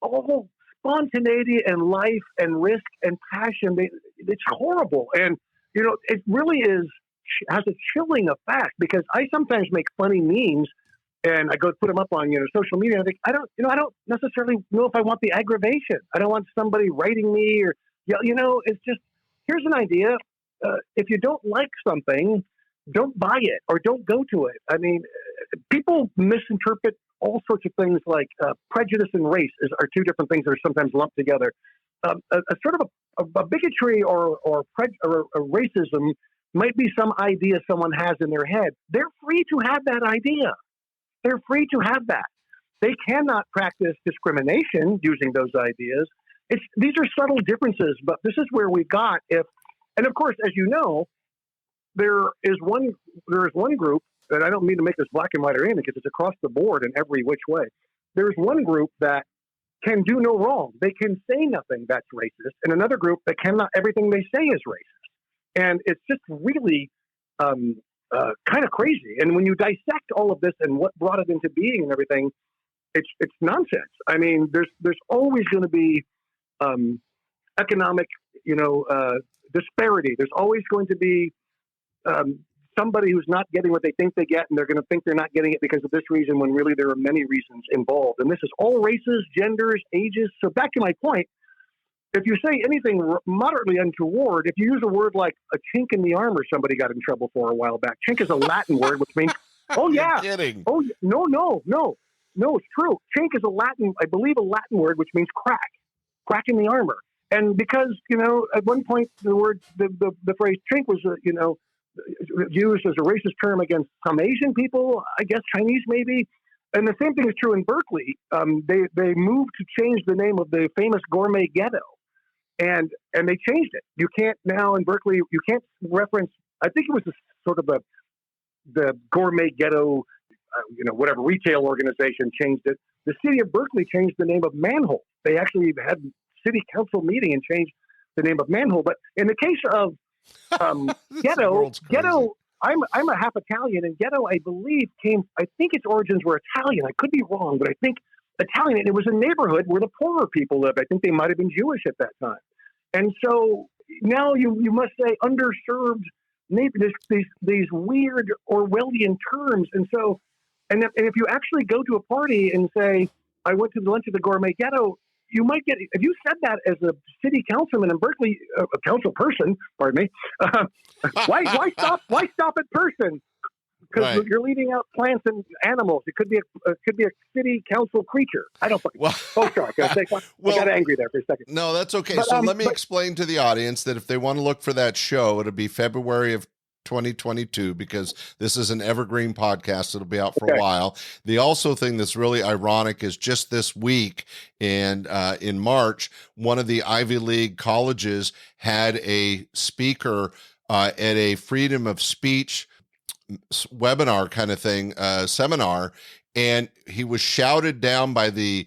all spontaneity and life and risk and passion. It's horrible. And, it really has a chilling effect, because I sometimes make funny memes and I go put them up on, social media. And I think, I don't necessarily know if I want the aggravation. I don't want somebody writing me or, it's just, here's an idea. If you don't like something, don't buy it or don't go to it. I mean, people misinterpret all sorts of things, like prejudice and race are 2 different things that are sometimes lumped together. A sort of a bigotry or a racism might be some idea someone has in their head. They're free to have that idea. They're free to have that. They cannot practice discrimination using those ideas. These are subtle differences, but this is where we got. And of course, as you know, there is one group, and I don't mean to make this black and white or anything, because it's across the board in every which way. There's one group that can do no wrong. They can say nothing that's racist, and another group that cannot, everything they say is racist. And it's just really kind of crazy. And when you dissect all of this and what brought it into being and everything, it's nonsense. I mean, there's always going to be economic, disparity. There's always going to be somebody who's not getting what they think they get, and they're going to think they're not getting it because of this reason, when really there are many reasons involved. And this is all races, genders, ages. So back to my point, if you say anything moderately untoward, if you use a word like a chink in the armor, somebody got in trouble for a while back. Chink is a Latin word, which means, oh yeah, kidding. Oh no, it's true. Chink is I believe a Latin word, which means crack in the armor. And because, at one point the phrase chink was, used as a racist term against some Asian people, I guess Chinese maybe. And the same thing is true in Berkeley. They moved to change the name of the famous gourmet ghetto. And they changed it. You can't now in Berkeley, you can't reference, I think it was the gourmet ghetto, whatever retail organization changed it. The city of Berkeley changed the name of Manhole. They actually had city council meeting and changed the name of Manhole. But in the case of ghetto, I'm a half Italian, and ghetto, I believe, I think its origins were Italian. I could be wrong, but I think Italian, and it was a neighborhood where the poorer people lived. I think they might have been Jewish at that time. And so now you must say underserved neighborhoods, these weird Orwellian terms. And so, and if you actually go to a party and say, I went to the lunch at the gourmet ghetto, you might get, if you said that as a city councilman in Berkeley, a council person, pardon me, why stop at person? because Right. you're leaving out plants and animals. It could be a city council creature. I don't. Well, Oh, sorry. I got angry there for a second. no, that's okay. But, So let me explain to the audience that if they want to look for that show, it'll be February of 2022, because this is an evergreen podcast. It'll be out for a while. The also thing that's really ironic is just this week and in March, one of the Ivy League colleges had a speaker at a freedom of speech webinar kind of thing, seminar, and he was shouted down by the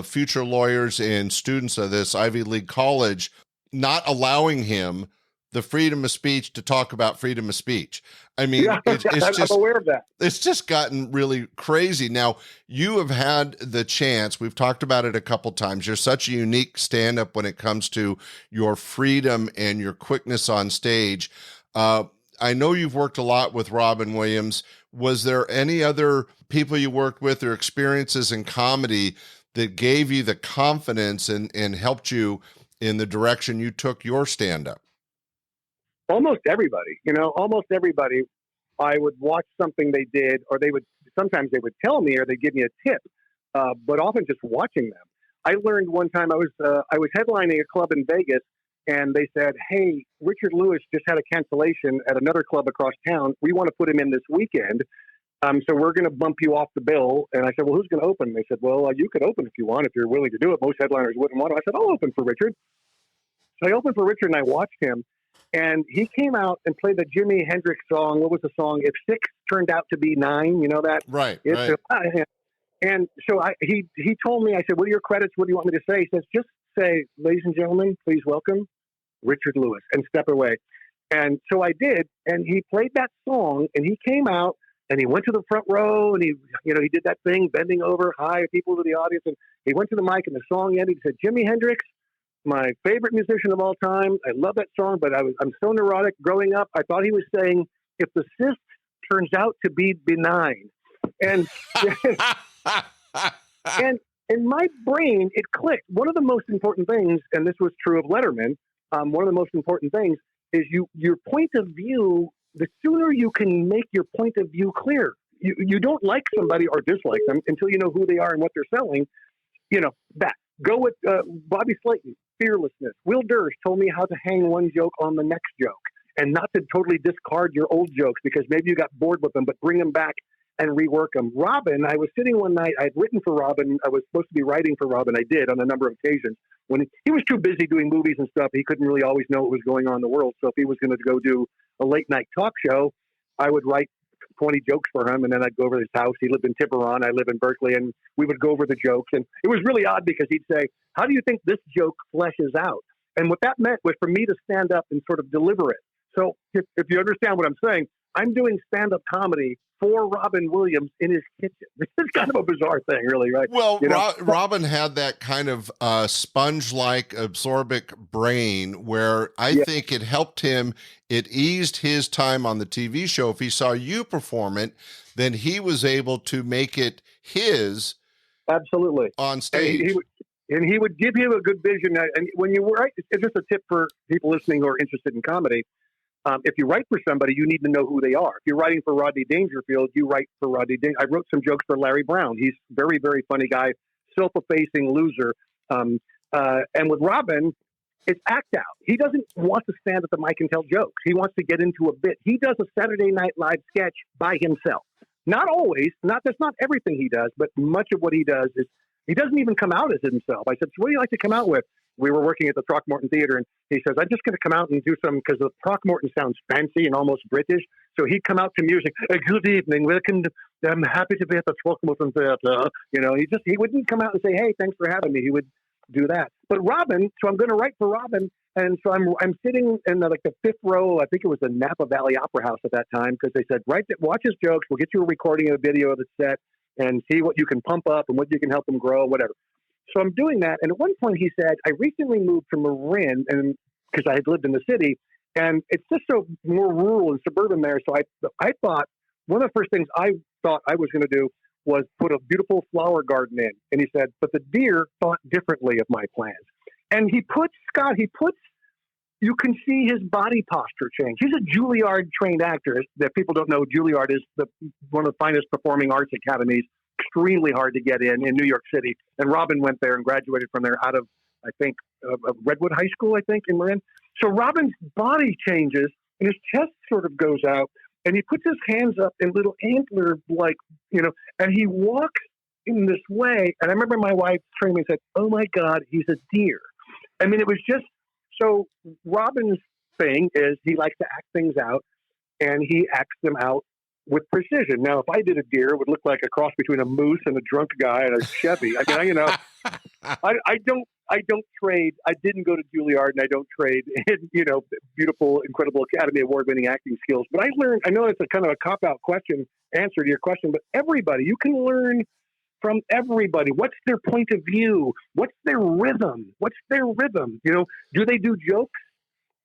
future lawyers and students of this Ivy League college, not allowing him the freedom of speech to talk about freedom of speech. I mean, it's just, I'm aware of that. It's just gotten really crazy. Now, you have had the chance, we've talked about it a couple times. You're such a unique stand-up when it comes to your freedom and your quickness on stage. I know you've worked a lot with Robin Williams. Was there any other people you worked with or experiences in comedy that gave you the confidence and helped you in the direction you took your stand-up? Almost everybody, almost everybody. I would watch something they did, or sometimes they would tell me, or they'd give me a tip, but often just watching them. I learned one time I was headlining a club in Vegas, and they said, "Hey, Richard Lewis just had a cancellation at another club across town. We want to put him in this weekend. So we're going to bump you off the bill." And I said, "Well, who's going to open?" They said, "Well, you could open if you want, if you're willing to do it. Most headliners wouldn't want to." I said, "I'll open for Richard." So I opened for Richard, and I watched him. And he came out and played the Jimi Hendrix song. What was the song? If 6 turned out to be 9, you know that? Right. And so he told me, I said, "What are your credits? What do you want me to say?" He says, "Just say, 'Ladies and gentlemen, please welcome Richard Lewis,' and step away." And so I did. And he played that song, and he came out and he went to the front row, and he did that thing, bending over, hi, people to the audience. And he went to the mic, and the song ended. He said, "Jimi Hendrix, my favorite musician of all time. I love that song, but I'm so neurotic. Growing up, I thought he was saying, if the cyst turns out to be benign." And and in my brain, it clicked. One of the most important things, and this was true of Letterman, one of the most important things is your point of view. The sooner you can make your point of view clear, you don't like somebody or dislike them until you know who they are and what they're selling. That. Go with Bobby Slayton, fearlessness. Will Durst told me how to hang one joke on the next joke and not to totally discard your old jokes because maybe you got bored with them, but bring them back and rework them. Robin, I was sitting one night, I'd written for Robin. I was supposed to be writing for Robin. I did on a number of occasions. When he was too busy doing movies and stuff, he couldn't really always know what was going on in the world. So if he was going to go do a late night talk show, I would write 20 jokes for him, and then I'd go over to his house. He lived in Tiburon. I live in Berkeley, and we would go over the jokes. And it was really odd because he'd say, "How do you think this joke fleshes out?" And what that meant was for me to stand up and sort of deliver it. So if you understand what I'm saying, I'm doing stand-up comedy for Robin Williams in his kitchen. It's kind of a bizarre thing, really, right? Well, Robin had that kind of sponge-like absorbic brain where I think it helped him. It eased his time on the TV show. If he saw you perform it, then he was able to make it his. Absolutely. On stage. And he would give you a good vision. And when you write, it's just a tip for people listening who are interested in comedy. If you write for somebody, you need to know who they are. If you're writing for Rodney Dangerfield, you write for Rodney Dangerfield. I wrote some jokes for Larry Brown. He's a very, very funny guy, self-effacing loser. And with Robin, it's act out. He doesn't want to stand at the mic and tell jokes. He wants to get into a bit. He does a Saturday Night Live sketch by himself. Not always. That's not everything he does, but much of what he does is he doesn't even come out as himself. I said, "So what do you like to come out with?" We were working at the Throckmorton Theater, and he says, "I'm just going to come out and do some," because the Throckmorton sounds fancy and almost British. So he'd come out to music. "Good evening, welcome. I'm happy to be at the Throckmorton Theater." He wouldn't come out and say, "Hey, thanks for having me." He would do that. But Robin, so I'm going to write for Robin, and so I'm sitting in the 5th row. I think it was the Napa Valley Opera House at that time, because they said, watch his jokes. We'll get you a recording of a video of the set and see what you can pump up and what you can help them grow, whatever. So I'm doing that. And at one point he said, "I recently moved to Marin," and because I had lived in the city, and it's just so more rural and suburban there. So I thought one of the first things I thought I was going to do was put a beautiful flower garden in. And he said, "But the deer thought differently of my plans." And he puts you can see his body posture change. He's a Juilliard trained actor. That people don't know, Juilliard is one of the finest performing arts academies. Extremely hard to get in New York City. And Robin went there and graduated from there out of, I think, Redwood High School, I think, in Marin. So Robin's body changes and his chest sort of goes out and he puts his hands up in little antler, like, and he walks in this way. And I remember my wife trained me and said, "Oh my God, he's a deer." I mean, it was just, so Robin's thing is he likes to act things out and he acts them out with precision. Now, if I did a deer, it would look like a cross between a moose and a drunk guy and a Chevy. I mean, I don't trade. I didn't go to Juilliard and I don't trade in, beautiful, incredible Academy Award-winning acting skills. But I learned, I know it's a kind of a cop-out answer to your question, but everybody, you can learn from everybody. What's their point of view? What's their rhythm? Do they do jokes?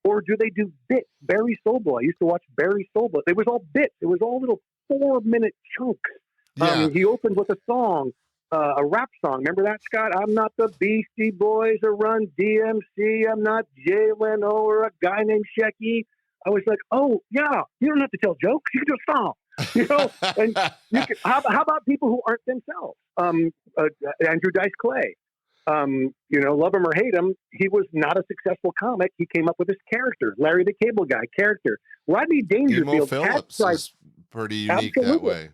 Or do they do bits? Barry Sobel. I used to watch Barry Sobel. It was all bits. It was all little 4-minute chunks. Yeah. He opened with a song, a rap song. Remember that, Scott? I'm not the Beastie Boys or Run DMC. I'm not Jay Leno or a guy named Shecky. I was like, oh, yeah, you don't have to tell jokes. You can do a song. And how about people who aren't themselves? Andrew Dice Clay. Love him or hate him, he was not a successful comic. He came up with his character, Larry the Cable Guy character. Rodney Dangerfield Phillips is pretty unique that way.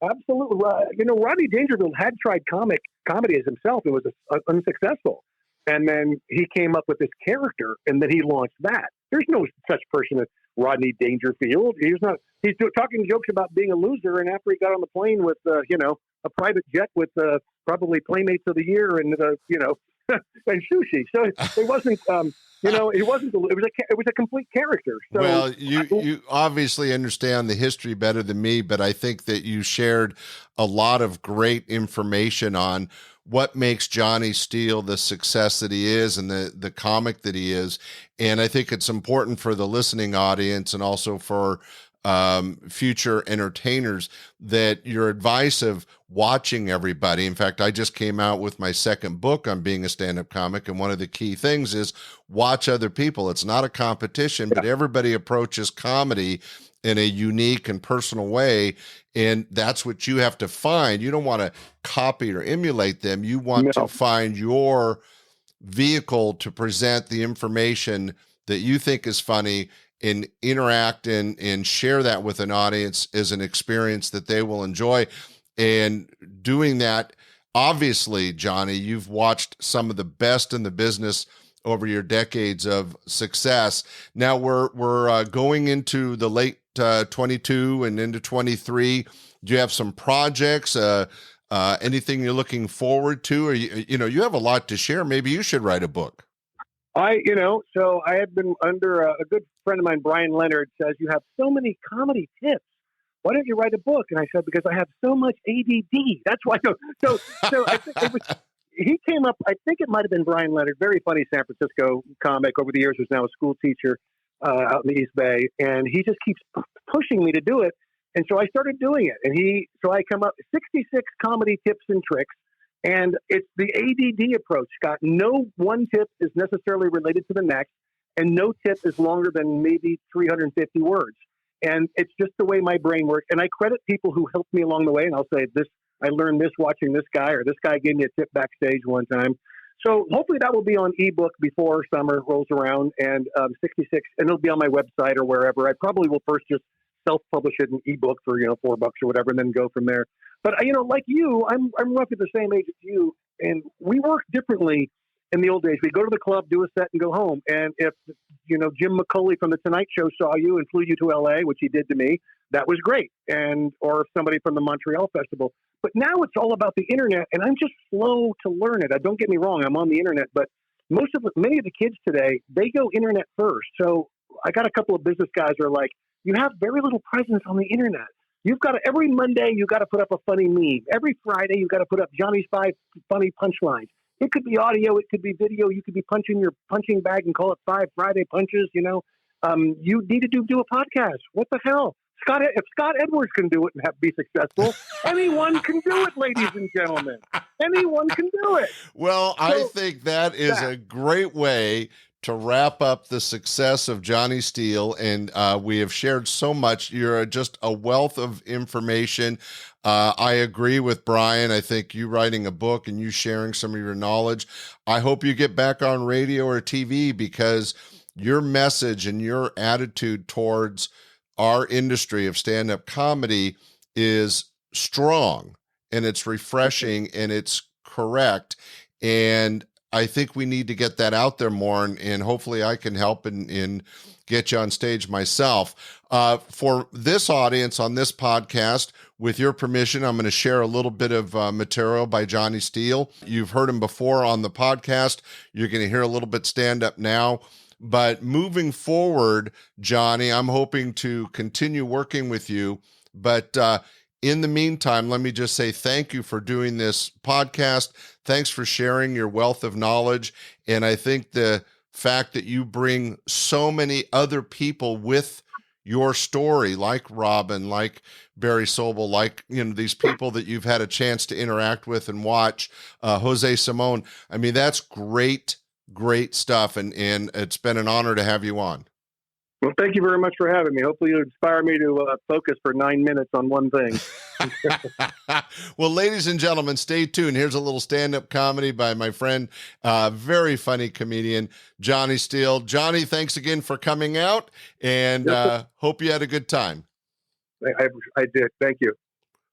Absolutely. Rodney Dangerfield had tried comedy as himself. It was unsuccessul. And then he came up with this character, and then he launched that. There's no such person as Rodney Dangerfield. He's talking jokes about being a loser, and after he got on the plane with, a private jet with probably Playmates of the Year and, and sushi. So it wasn't, it was a complete character. So, well, you obviously understand the history better than me, but I think that you shared a lot of great information on what makes Johnny Steele the success that he is and the comic that he is. And I think it's important for the listening audience and also for future entertainers that your advice of watching everybody. In fact, I just came out with my second book on being a stand-up comic, and one of the key things is watch other people. It's not a competition, but everybody approaches comedy in a unique and personal way, and that's what you have to find. You don't want to copy or emulate them. You want to find your vehicle to present the information that you think is funny and interact and share that with an audience as an experience that they will enjoy. And doing that, obviously, Johnny, you've watched some of the best in the business over your decades of success. Now we're going into the late 22 and into 23. Do you have some projects? Anything you're looking forward to? Or you have a lot to share. Maybe you should write a book. So I had been under a good friend of mine, Brian Leonard, says, you have so many comedy tips. Why don't you write a book? And I said, because I have so much ADD. That's why. So I think he came up, I think it might've been Brian Leonard, very funny San Francisco comic over the years, who's now a school teacher out in the East Bay. And he just keeps pushing me to do it. And so I started doing it. And so I come up 66 comedy tips and tricks. And it's the ADD approach, Scott. No one tip is necessarily related to the next, and no tip is longer than maybe 350 words. And it's just the way my brain works. And I credit people who helped me along the way. And I'll say this, I learned this watching this guy, or this guy gave me a tip backstage one time. So hopefully that will be on ebook before summer rolls around, and 66, and it'll be on my website or wherever. I probably will first just self-publish it in ebook for, $4 or whatever, and then go from there. But, like you, I'm roughly the same age as you, and we work differently in the old days. We go to the club, do a set, and go home. And if, Jim McCauley from The Tonight Show saw you and flew you to L.A., which he did to me, that was great. Or if somebody from the Montreal Festival. But now it's all about the internet, and I'm just slow to learn it. Don't get me wrong, I'm on the internet, but many of the kids today, they go internet first. So I got a couple of business guys who are like, you have very little presence on the internet. You've got to, every Monday, you got to put up a funny meme. Every Friday, you got to put up Johnny's 5 funny punchlines. It could be audio. It could be video. You could be punching your punching bag and call it 5 Friday punches. You need to do a podcast. What the hell? If Scott Edwards can do it and be successful, anyone can do it, ladies and gentlemen. Anyone can do it. Well, I think that is a great way to to wrap up the success of Johnny Steele, and we have shared so much. You're just a wealth of information. I agree with Brian. I think you writing a book and you sharing some of your knowledge. I hope you get back on radio or TV, because your message and your attitude towards our industry of stand-up comedy is strong, and it's refreshing, and it's correct. And I think we need to get that out there more, and hopefully I can help and get you on stage myself. For this audience on this podcast, with your permission, I'm going to share a little bit of material by Johnny Steele. You've heard him before on the podcast. You're going to hear a little bit stand up now. But moving forward, Johnny, I'm hoping to continue working with you. But in the meantime, let me just say thank you for doing this podcast. Thanks for sharing your wealth of knowledge. And I think the fact that you bring so many other people with your story, like Robin, like Barry Sobel, like, these people that you've had a chance to interact with and watch, Jose Simon. I mean, that's great stuff. And it's been an honor to have you on. Well, thank you very much for having me. Hopefully you'll inspire me to focus for 9 minutes on one thing. Well, ladies and gentlemen, stay tuned. Here's a little stand-up comedy by my friend, very funny comedian, Johnny Steele. Johnny, thanks again for coming out, and hope you had a good time. I did. Thank you.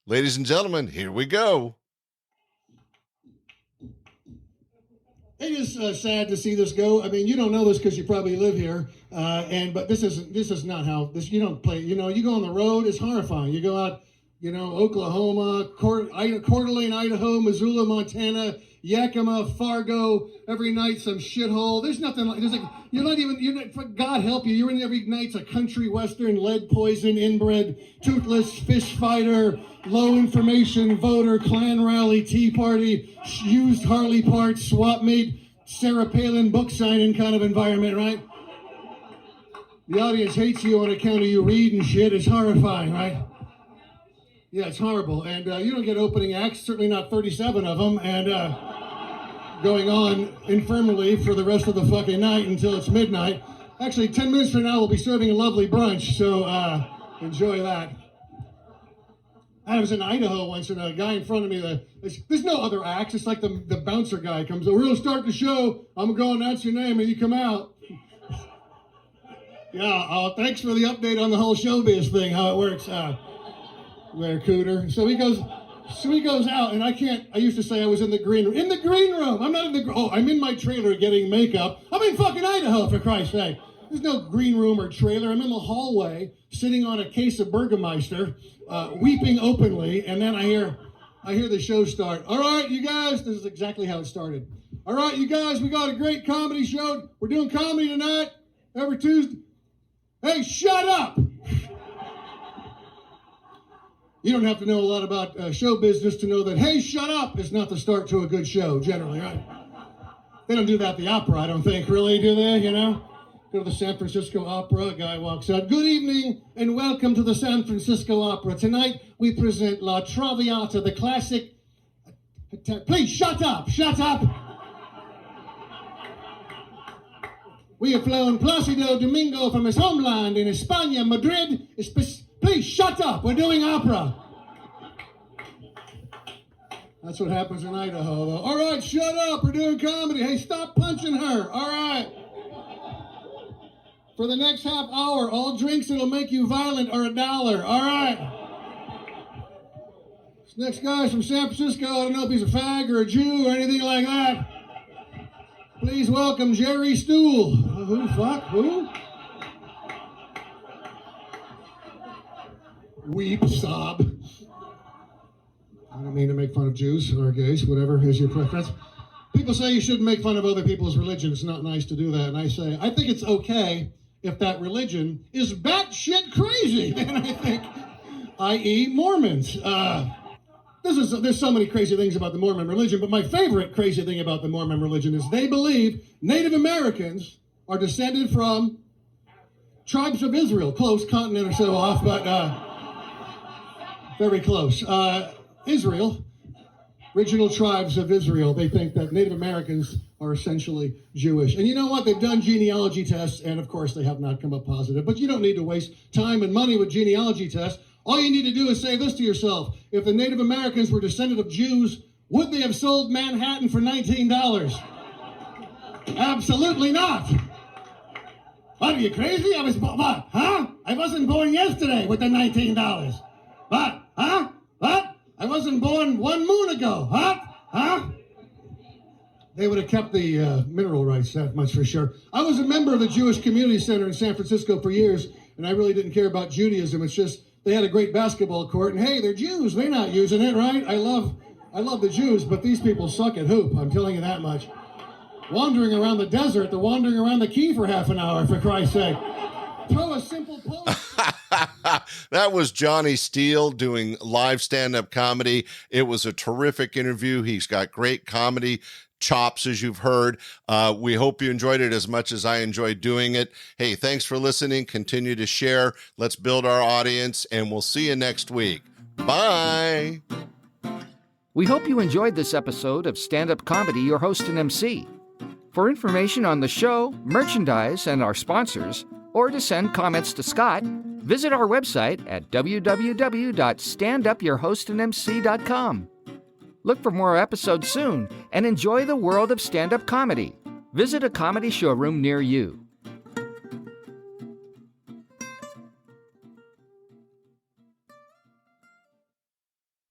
Ladies and gentlemen, here we go. It is sad to see this go. I mean, you don't know this because you probably live here, but this is not how this. You don't play. You go on the road. It's horrifying. You go out, Oklahoma, Coeur d'Alene, Idaho, Missoula, Montana, Yakima, Fargo. Every night, some shithole. There's nothing like. You're not even. God help you. You're in every night's a country western, lead poison, inbred, toothless, fish fighter, low information voter, Klan rally, Tea Party, used Harley parts, swap meet, Sarah Palin book signing kind of environment, right? The audience hates you on account of you reading shit. It's horrifying, right? Yeah, it's horrible. And you don't get opening acts, certainly not 37 of them, and going on infernally for the rest of the fucking night until it's midnight. Actually, 10 minutes from now, we'll be serving a lovely brunch, so enjoy that. I was in Idaho once, and a guy in front of me, there's no other acts. It's like the bouncer guy comes over. We're going to start the show. I'm going to announce your name, and you come out. Yeah, thanks for the update on the whole showbiz thing, how it works. There, Cooter. So he goes out, and I used to say I was in the green room. In the green room! I'm not in the, I'm in my trailer getting makeup. I'm in fucking Idaho, for Christ's sake. There's no green room or trailer. I'm in the hallway, sitting on a case of Burgermeister, weeping openly, and then I hear the show start. All right, you guys, this is exactly how it started. All right, you guys, we got a great comedy show. We're doing comedy tonight, every Tuesday. Hey, shut up! You don't have to know a lot about show business to know that, hey, shut up is not the start to a good show, generally, right? They don't do that at the opera, I don't think, really, do they, Go to the San Francisco Opera, a guy walks out. Good evening and welcome to the San Francisco Opera. Tonight we present La Traviata, the classic... Please, shut up! We have flown Placido Domingo from his homeland in España, Madrid. Please, shut up! We're doing opera. That's what happens in Idaho, though. All right, shut up! We're doing comedy. Hey, stop punching her! All right. For the next half hour, all drinks that'll make you violent are $1. All right. This next guy's from San Francisco. I don't know if he's a fag or a Jew or anything like that. Please welcome Jerry Stool. Who the fuck? Who? Weep, sob. I don't mean to make fun of Jews or gays, whatever is your preference. People say you shouldn't make fun of other people's religion. It's not nice to do that. And I say, I think it's okay if that religion is batshit crazy. And I think, i.e. Mormons. There's so many crazy things about the Mormon religion, but my favorite crazy thing about the Mormon religion is they believe Native Americans are descended from tribes of Israel. Close, continent or so off, but very close. Israel. original tribes of Israel. They think that Native Americans are essentially Jewish. And you know what? They've done genealogy tests, and of course they have not come up positive. But you don't need to waste time and money with genealogy tests. All you need to do is say this to yourself. If the Native Americans were descendant of Jews, would they have sold Manhattan for $19? Absolutely not. What, are you crazy? What? Huh? I wasn't born yesterday with the $19. What? Huh? What? I wasn't born 1 moon ago. What? Huh? They would have kept the mineral rights, that much for sure. I was a member of the Jewish Community Center in San Francisco for years, and I really didn't care about Judaism. It's just they had a great basketball court, and hey, they're Jews. They're not using it, right? I love the Jews, but these people suck at hoop. I'm telling you that much. Wandering around the desert, they're wandering around the key for half an hour, for Christ's sake. Throw a simple post. That was Johnny Steele doing live stand-up comedy. It was a terrific interview. He's got great comedy chops, as you've heard. We hope you enjoyed it as much as I enjoyed doing it. Hey, thanks for listening. Continue to share. Let's build our audience, and we'll see you next week. Bye. We hope you enjoyed this episode of Stand-Up Comedy, your host and MC. For information on the show, merchandise, and our sponsors, or to send comments to Scott, visit our website at www.standupyourhostandmc.com. Look for more episodes soon and enjoy the world of stand-up comedy. Visit a comedy showroom near you.